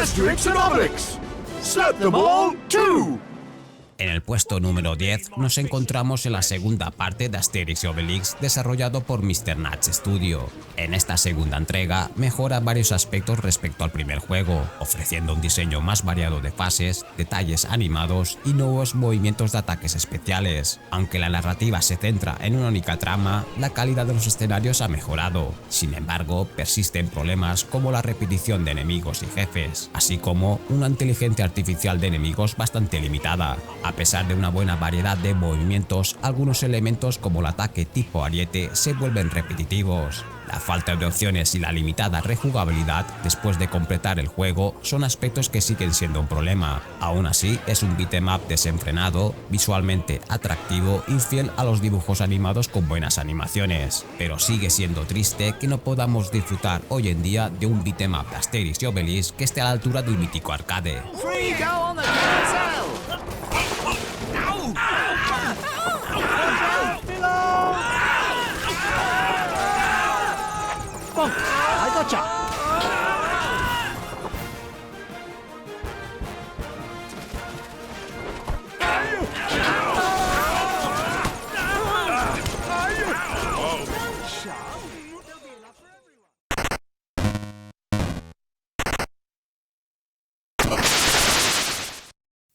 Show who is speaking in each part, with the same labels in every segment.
Speaker 1: Asterix and Obelix. Slap them all, too.
Speaker 2: En el puesto número 10 nos encontramos en la segunda parte de Asterix y Obelix desarrollado por Mr. Natch Studio. En esta segunda entrega mejora varios aspectos respecto al primer juego, ofreciendo un diseño más variado de fases, detalles animados y nuevos movimientos de ataques especiales. Aunque la narrativa se centra en una única trama, la calidad de los escenarios ha mejorado. Sin embargo, persisten problemas como la repetición de enemigos y jefes, así como una inteligencia artificial de enemigos bastante limitada. A pesar de una buena variedad de movimientos, algunos elementos como el ataque tipo ariete se vuelven repetitivos. La falta de opciones y la limitada rejugabilidad después de completar el juego son aspectos que siguen siendo un problema. Aún así, es un beat'em up desenfrenado, visualmente atractivo y fiel a los dibujos animados con buenas animaciones. Pero sigue siendo triste que no podamos disfrutar hoy en día de un beat'em up de Asterix y Obelix que esté a la altura del mítico arcade.
Speaker 1: I gotcha.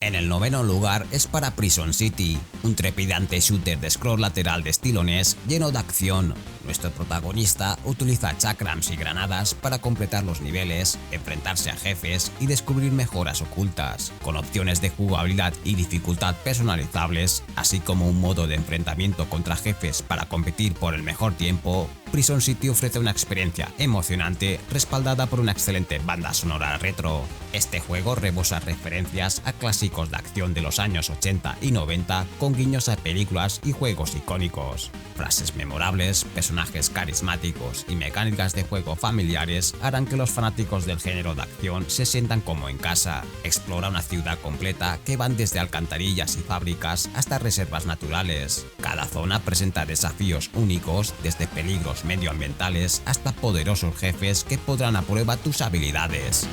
Speaker 2: En el noveno lugar es para Prison City, un trepidante shooter de scroll lateral de estilo NES lleno de acción. Nuestro protagonista utiliza chakrams y granadas para completar los niveles, enfrentarse a jefes y descubrir mejoras ocultas. Con opciones de jugabilidad y dificultad personalizables, así como un modo de enfrentamiento contra jefes para competir por el mejor tiempo, Prison City ofrece una experiencia emocionante respaldada por una excelente banda sonora retro. Este juego rebosa referencias a clásicos de acción de los años 80 y 90 con guiños a películas y juegos icónicos. Frases memorables, personajes carismáticos y mecánicas de juego familiares harán que los fanáticos del género de acción se sientan como en casa. Explora una ciudad completa que van desde alcantarillas y fábricas hasta reservas naturales. Cada zona presenta desafíos únicos, desde peligros medioambientales hasta poderosos jefes que pondrán a prueba tus habilidades.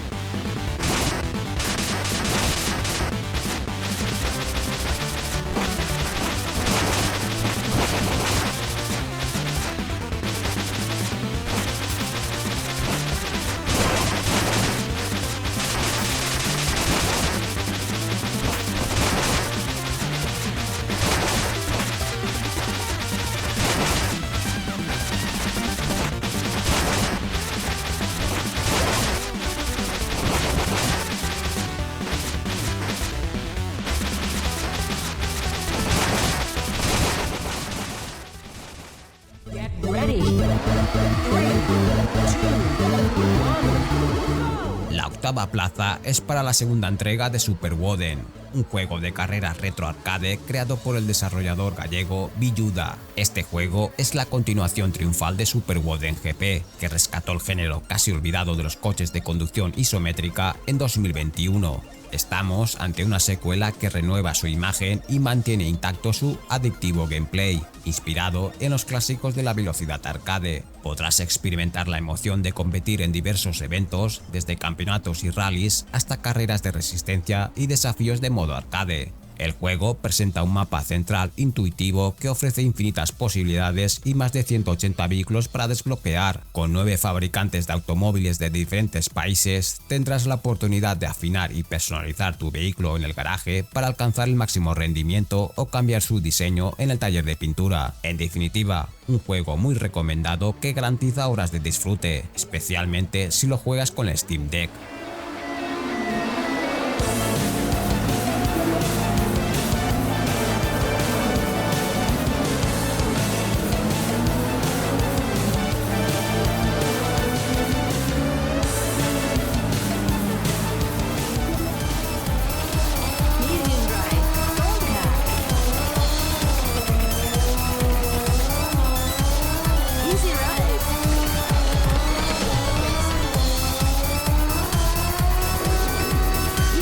Speaker 2: La octava plaza es para la segunda entrega de Super Woden, un juego de carreras retro arcade creado por el desarrollador gallego Villuda. Este juego es la continuación triunfal de Super Woden GP, que rescató el género casi olvidado de los coches de conducción isométrica en 2021. Estamos ante una secuela que renueva su imagen y mantiene intacto su adictivo gameplay, inspirado en los clásicos de la velocidad arcade. Podrás experimentar la emoción de competir en diversos eventos, desde campeonatos y rallies hasta carreras de resistencia y desafíos de modo arcade. El juego presenta un mapa central intuitivo que ofrece infinitas posibilidades y más de 180 vehículos para desbloquear. Con 9 fabricantes de automóviles de diferentes países, tendrás la oportunidad de afinar y personalizar tu vehículo en el garaje para alcanzar el máximo rendimiento o cambiar su diseño en el taller de pintura. En definitiva, un juego muy recomendado que garantiza horas de disfrute, especialmente si lo juegas con el Steam Deck.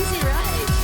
Speaker 3: Easy Ride.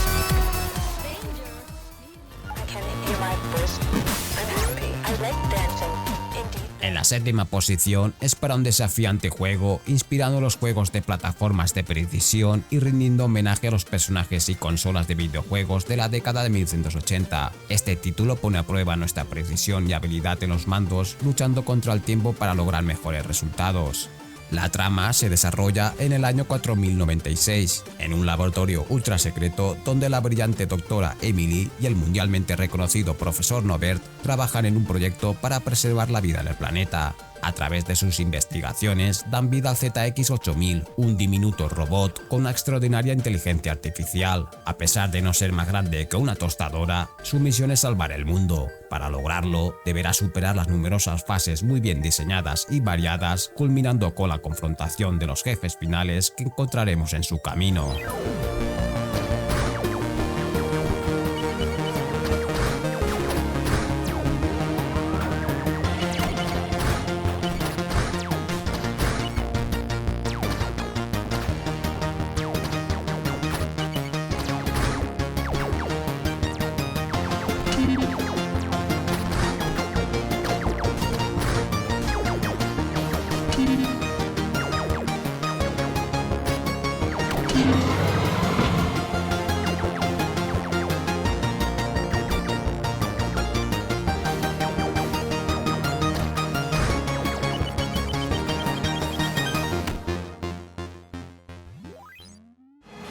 Speaker 2: séptima posición es para un desafiante juego inspirando los juegos de plataformas de precisión y rindiendo homenaje a los personajes y consolas de videojuegos de la década de 1980. Este título pone a prueba nuestra precisión y habilidad en los mandos, luchando contra el tiempo para lograr mejores resultados. La trama se desarrolla en el año 4096, en un laboratorio ultra secreto donde la brillante doctora Emily y el mundialmente reconocido profesor Norbert trabajan en un proyecto para preservar la vida en el planeta. A través de sus investigaciones dan vida al ZX-8000, un diminuto robot con una extraordinaria inteligencia artificial. A pesar de no ser más grande que una tostadora, su misión es salvar el mundo. Para lograrlo, deberá superar las numerosas fases muy bien diseñadas y variadas, culminando con la confrontación de los jefes finales que encontraremos en su camino.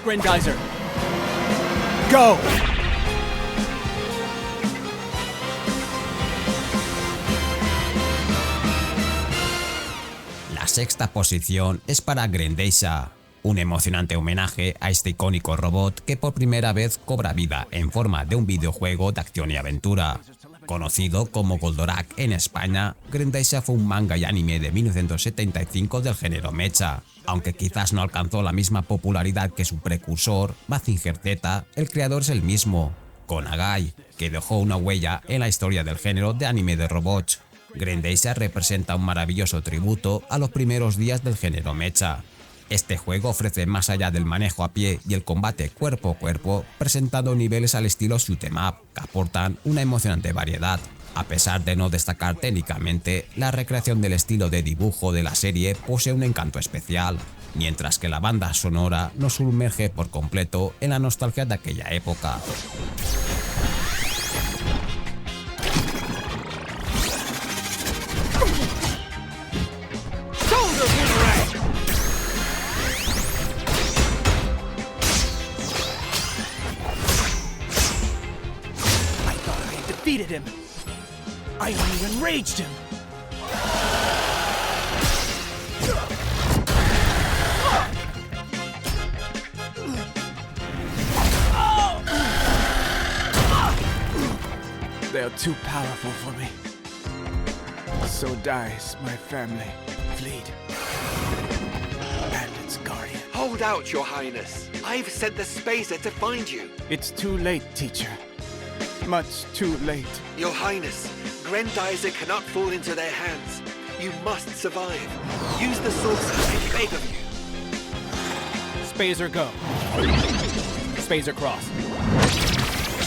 Speaker 1: Grendizer. Go!
Speaker 2: La sexta posición es para Grendizer, un emocionante homenaje a este icónico robot que por primera vez cobra vida en forma de un videojuego de acción y aventura. Conocido como Goldorak en España, Grendizer fue un manga y anime de 1975 del género mecha. Aunque quizás no alcanzó la misma popularidad que su precursor, Mazinger Z, el creador es el mismo, Go Nagai, que dejó una huella en la historia del género de anime de robots. Grendizer representa un maravilloso tributo a los primeros días del género mecha. Este juego ofrece más allá del manejo a pie y el combate cuerpo a cuerpo, presentando niveles al estilo shoot 'em up, que aportan una emocionante variedad. A pesar de no destacar técnicamente, la recreación del estilo de dibujo de la serie posee un encanto especial, mientras que la banda sonora nos sumerge por completo en la nostalgia de aquella época.
Speaker 1: Defeated him. I only enraged him. They're too powerful for me. So dies my family. Fleet. Bandit's guardian.
Speaker 3: Hold out, Your Highness. I've sent the Spacer to find you.
Speaker 1: It's too late, teacher. Much too late.
Speaker 3: Your Highness, Grendizer cannot fall into their hands. You must survive. Use the saucer, I beg of you.
Speaker 1: Spazer go. Spazer cross.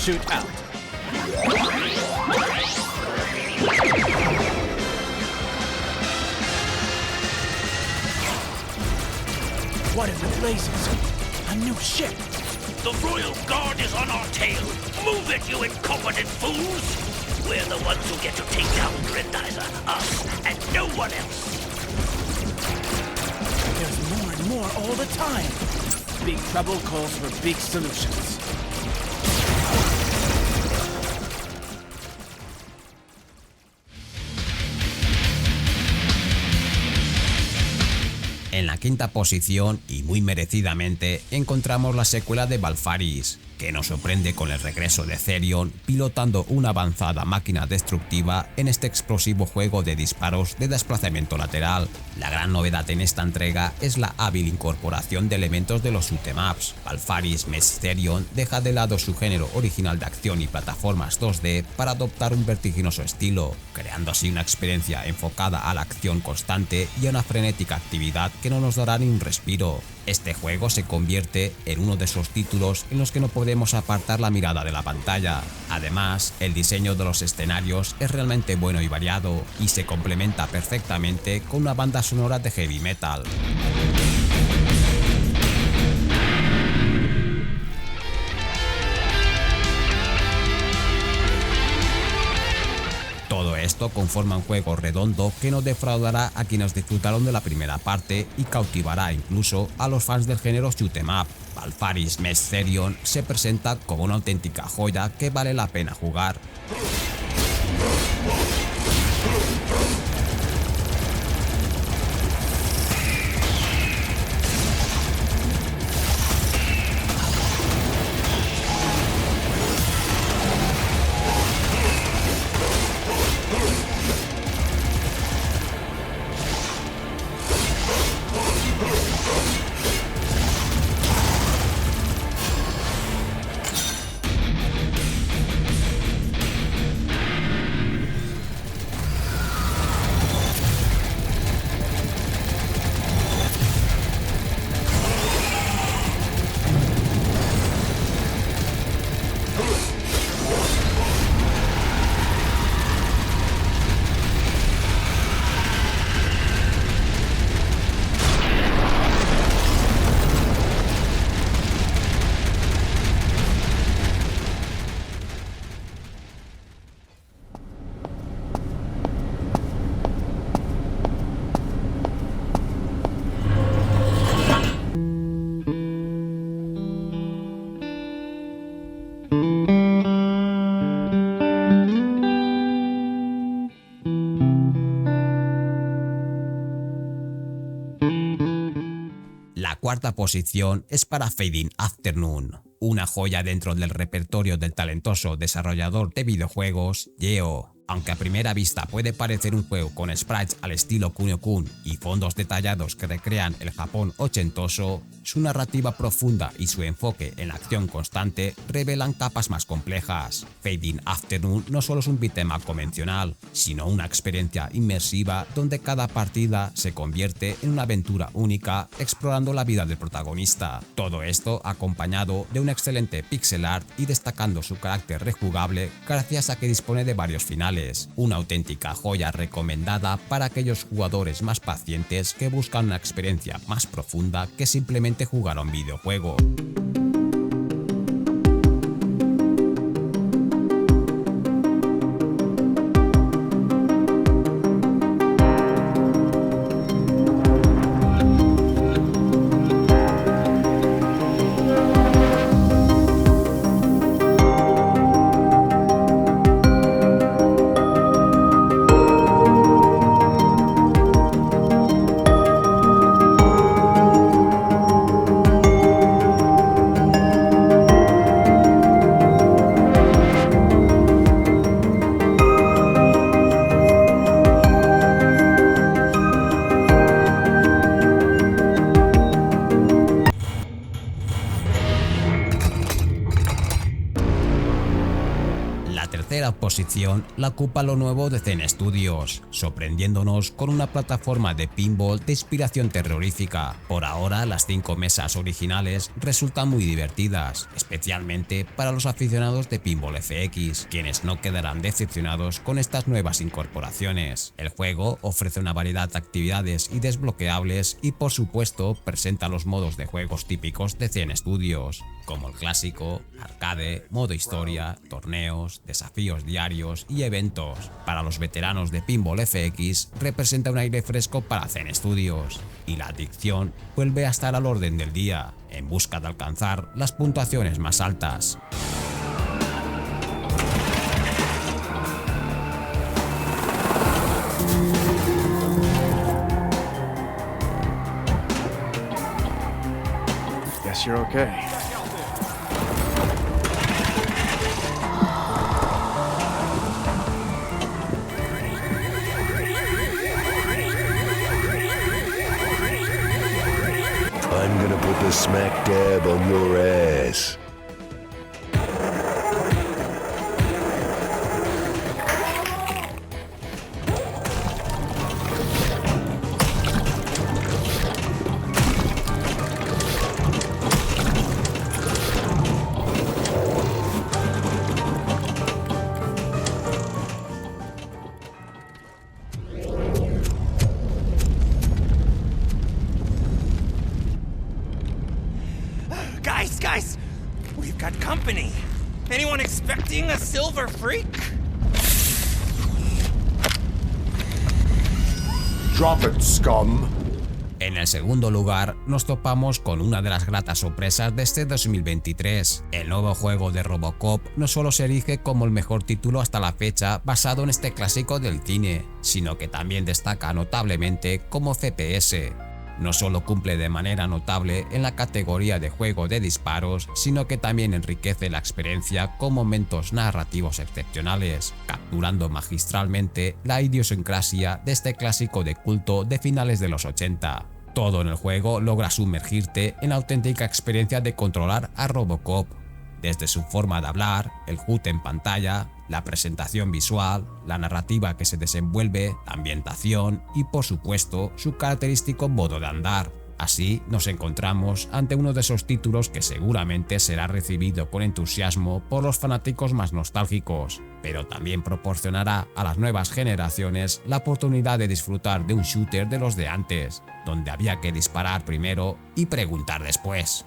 Speaker 1: Shoot out. What in the blazes? A new ship.
Speaker 4: The Royal Guard is on our tail. Move it, you incompetent fools! We're the ones who get to take down Grendizer, us, and no one else.
Speaker 1: There's more and more all the time. Big trouble calls for big solutions.
Speaker 2: En la quinta posición, y muy merecidamente, encontramos la secuela de Balfaris, que nos sorprende con el regreso de Therion pilotando una avanzada máquina destructiva en este explosivo juego de disparos de desplazamiento lateral. La gran novedad en esta entrega es la hábil incorporación de elementos de los shoot'em-ups. Balfaris Meets Therion deja de lado su género original de acción y plataformas 2D para adoptar un vertiginoso estilo, creando así una experiencia enfocada a la acción constante y a una frenética actividad que no nos dará ni un respiro. Este juego se convierte en uno de esos títulos en los que no podemos podemos apartar la mirada de la pantalla. Además, el diseño de los escenarios es realmente bueno y variado, y se complementa perfectamente con una banda sonora de heavy metal. Todo esto conforma un juego redondo que no defraudará a quienes disfrutaron de la primera parte y cautivará incluso a los fans del género shoot 'em up. Valfaris Mysterion se presenta como una auténtica joya que vale la pena jugar. La cuarta posición es para Fading Afternoon, una joya dentro del repertorio del talentoso desarrollador de videojuegos Yeo. Aunque a primera vista puede parecer un juego con sprites al estilo Kunio-kun y fondos detallados que recrean el Japón ochentoso, su narrativa profunda y su enfoque en la acción constante revelan capas más complejas. Fading Afternoon no solo es un beat'em up convencional, sino una experiencia inmersiva donde cada partida se convierte en una aventura única explorando la vida del protagonista. Todo esto acompañado de un excelente pixel art y destacando su carácter rejugable gracias a que dispone de varios finales. Una auténtica joya recomendada para aquellos jugadores más pacientes que buscan una experiencia más profunda que simplemente jugar a un videojuego. Tercera posición la ocupa lo nuevo de Zen Studios, sorprendiéndonos con una plataforma de pinball de inspiración terrorífica. Por ahora, las 5 mesas originales resultan muy divertidas, especialmente para los aficionados de Pinball FX, quienes no quedarán decepcionados con estas nuevas incorporaciones. El juego ofrece una variedad de actividades y desbloqueables y por supuesto presenta los modos de juegos típicos de Zen Studios, como el clásico, arcade, modo historia, torneos, desafíos diarios y eventos. Para los veteranos de Pinball FX representa un aire fresco para Zen Studios, y la adicción vuelve a estar al orden del día, en busca de alcanzar las puntuaciones más altas.
Speaker 1: Guess you're okay.
Speaker 5: I'm gonna put the smack dab on your ass.
Speaker 6: Guys! We've got company. Anyone expecting a silver freak?
Speaker 5: Drop it, scum.
Speaker 2: En el segundo lugar, nos topamos con una de las gratas sorpresas de este 2023. El nuevo juego de Robocop no solo se erige como el mejor título hasta la fecha basado en este clásico del cine, sino que también destaca notablemente como FPS. No solo cumple de manera notable en la categoría de juego de disparos, sino que también enriquece la experiencia con momentos narrativos excepcionales, capturando magistralmente la idiosincrasia de este clásico de culto de finales de los 80. Todo en el juego logra sumergirte en la auténtica experiencia de controlar a Robocop, desde su forma de hablar, el HUD en pantalla, la presentación visual, la narrativa que se desenvuelve, la ambientación y por supuesto su característico modo de andar. Así nos encontramos ante uno de esos títulos que seguramente será recibido con entusiasmo por los fanáticos más nostálgicos, pero también proporcionará a las nuevas generaciones la oportunidad de disfrutar de un shooter de los de antes, donde había que disparar primero y preguntar después.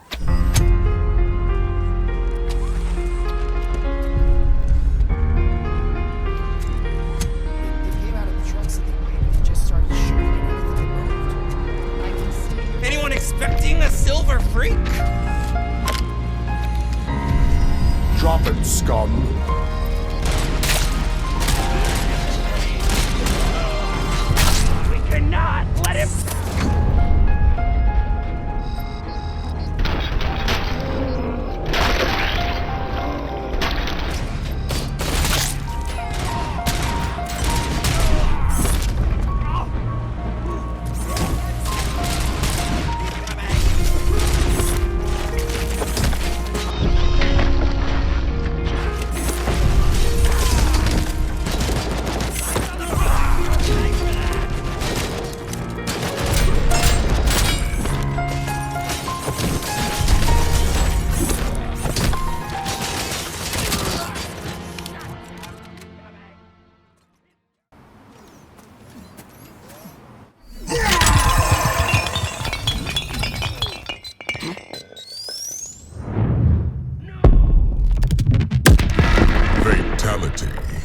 Speaker 6: Anyone expecting a silver freak?
Speaker 5: Drop it, scum.
Speaker 4: We cannot let him...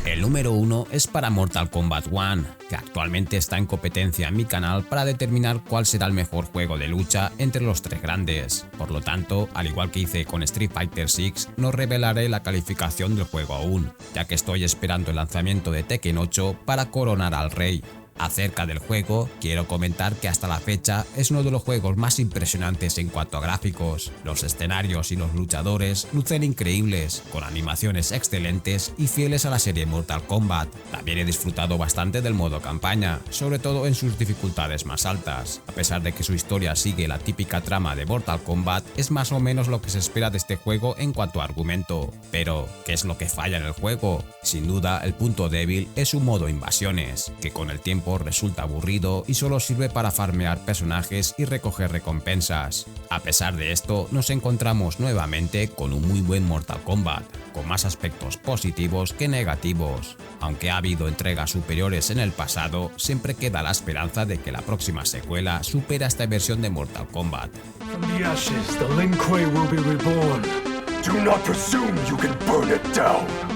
Speaker 2: El número 1 es para Mortal Kombat 1, que actualmente está en competencia en mi canal para determinar cuál será el mejor juego de lucha entre los tres grandes. Por lo tanto, al igual que hice con Street Fighter VI, no revelaré la calificación del juego aún, ya que estoy esperando el lanzamiento de Tekken 8 para coronar al rey. Acerca del juego, quiero comentar que hasta la fecha es uno de los juegos más impresionantes en cuanto a gráficos. Los escenarios y los luchadores lucen increíbles, con animaciones excelentes y fieles a la serie Mortal Kombat. También he disfrutado bastante del modo campaña, sobre todo en sus dificultades más altas. A pesar de que su historia sigue la típica trama de Mortal Kombat, es más o menos lo que se espera de este juego en cuanto a argumento. Pero, ¿qué es lo que falla en el juego? Sin duda, el punto débil es su modo invasiones, que con el tiempo resulta aburrido y solo sirve para farmear personajes y recoger recompensas. A pesar de esto, nos encontramos nuevamente con un muy buen Mortal Kombat, con más aspectos positivos que negativos. Aunque ha habido entregas superiores en el pasado, siempre queda la esperanza de que la próxima secuela supere a esta versión de Mortal Kombat.
Speaker 7: From the ashes, the Lin Kuei will be reborn.
Speaker 5: Do not presume you can burn it down.